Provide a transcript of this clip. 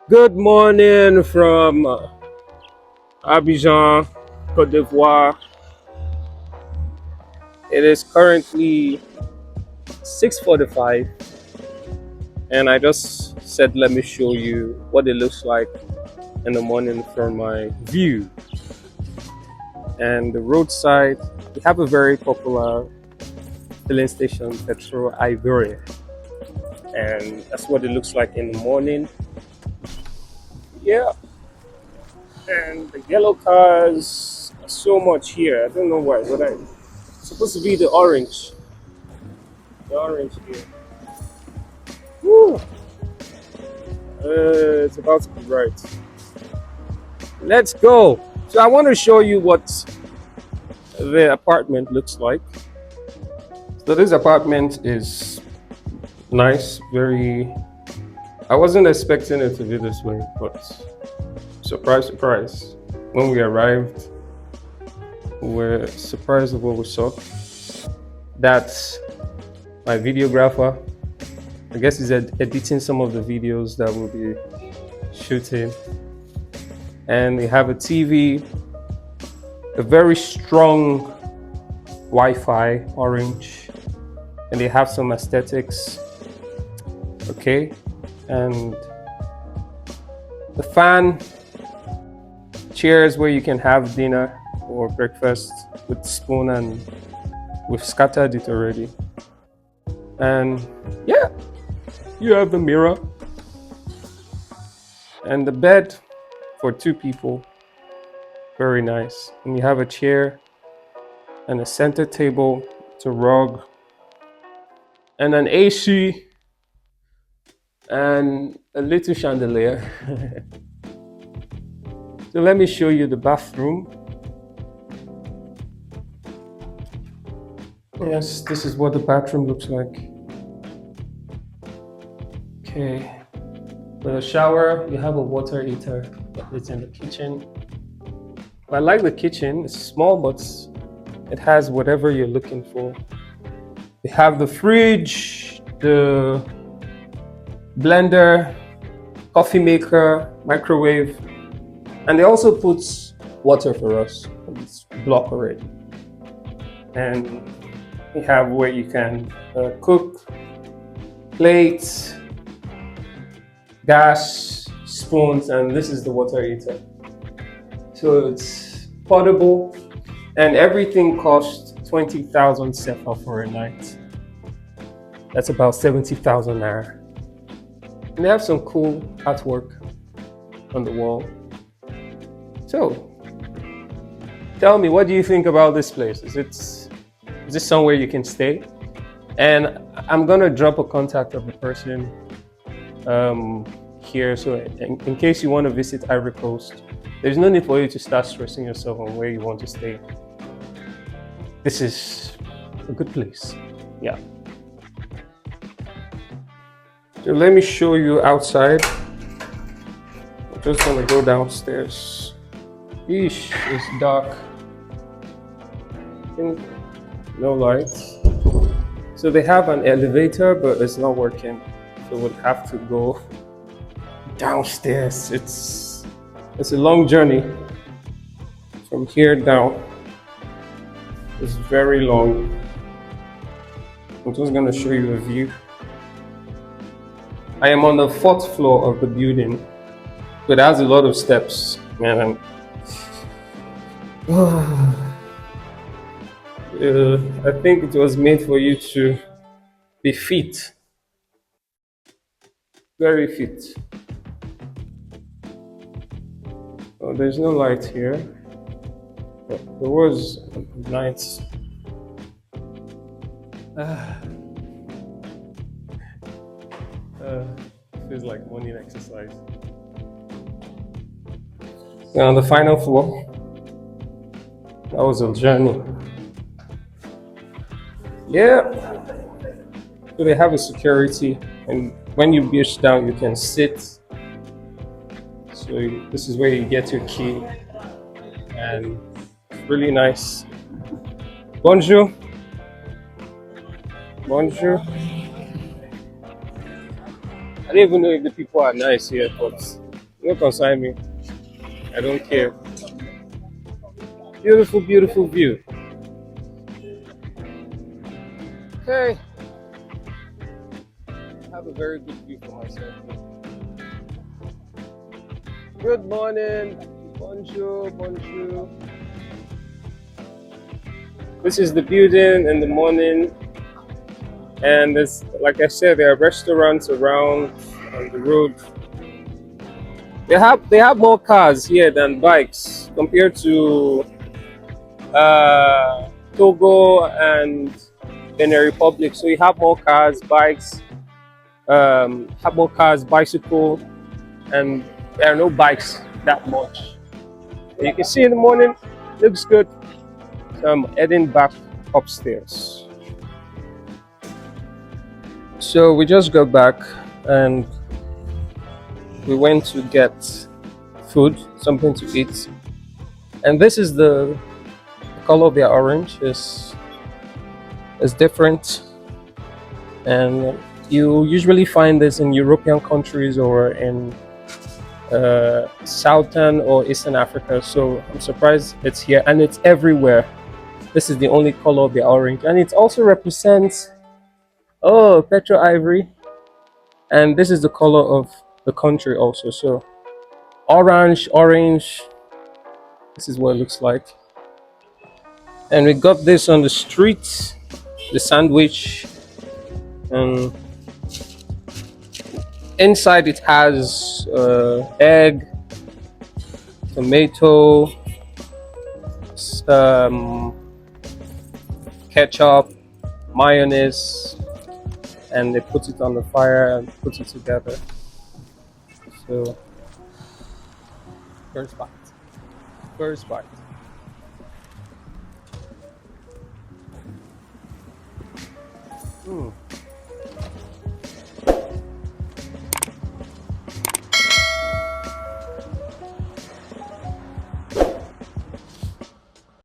Good morning from Abidjan, Cote d'Ivoire. It is currently 6:45, and I just said let me show you what it looks like in the morning from my view. And the roadside, we have a very popular filling station, petrol Ivorian, and that's what it looks like in the morning. Yeah, and the yellow cars are so much here. I don't know why, but I supposed to be the orange here. Woo! It's about to be right. Let's go. So I want to show you what the apartment looks like. So this apartment is nice, very. I wasn't expecting it to be this way, but surprise, surprise. When we arrived, we were surprised at what we saw. That's my videographer. I guess he's editing some of the videos that we'll be shooting. And we have a TV, a very strong Wi-Fi, orange, and they have some aesthetics. Okay, and the fan, chairs where you can have dinner or breakfast with spoon, and we've scattered it already. And yeah, you have the mirror and the bed for two people. Very nice. And you have a chair and a center table to rug and an AC and a little chandelier. So let me show you the bathroom. Yes, this is what the bathroom looks like. Okay. For the shower, you have a water heater. It's in the kitchen. I like the kitchen. It's small, but it has whatever you're looking for. They have the fridge, the blender, coffee maker, microwave, and they also put water for us. It's blocked already. And we have where you can cook, plates, gas, spoons, and this is the water heater. So it's portable, and everything costs 20,000 sefa for a night. That's about 70,000 naira. And they have some cool artwork on the wall. So, tell me, what do you think about this place? Is this somewhere you can stay? And I'm gonna drop a contact of the person here, so in case you want to visit Ivory Coast, there's no need for you to start stressing yourself on where you want to stay. This is a good place. Yeah. So let me show you outside. I'm just gonna go downstairs. Eesh, it's dark. No lights. So they have an elevator, but it's not working. So we'll have to go downstairs. It's a long journey from here down. It's very long. I'm just gonna show you a view. I am on the 4th floor of the building, but it has a lot of steps, man. I think it was made for you to be fit, very fit. Oh, there's no light here. But there was nights. Feels like morning exercise. So on the final floor, that was a journey. Yeah. So they have a security, and when you reach down, you can sit. So this is where you get your key, and it's really nice. Bonjour. Bonjour. I don't even know if the people are nice here, but No concern me. I don't care. Beautiful, beautiful view. Okay, I have a very good view for myself. Good morning. Bonjour, bonjour. This is the building in the morning, and there's, like I said, there are restaurants around on the road. They have more cars here than bikes compared to Togo and Benin Republic. So you have more cars, bikes, have more cars, bicycle, and there are no bikes that much. You can see in the morning, looks good. So I'm heading back upstairs. So we just got back and we went to get food, something to eat. And this is the color of their orange is different. And you usually find this in European countries or in Southern or Eastern Africa. So I'm surprised it's here and it's everywhere. This is the only color of the orange, and it also represents Petro Ivory, and this is the color of the country also. So orange, orange. This is what it looks like. And we got this on the street, the sandwich, and inside it has egg, tomato, um, ketchup, mayonnaise, and they put it on the fire and put it together. So first bite, first bite. Mm.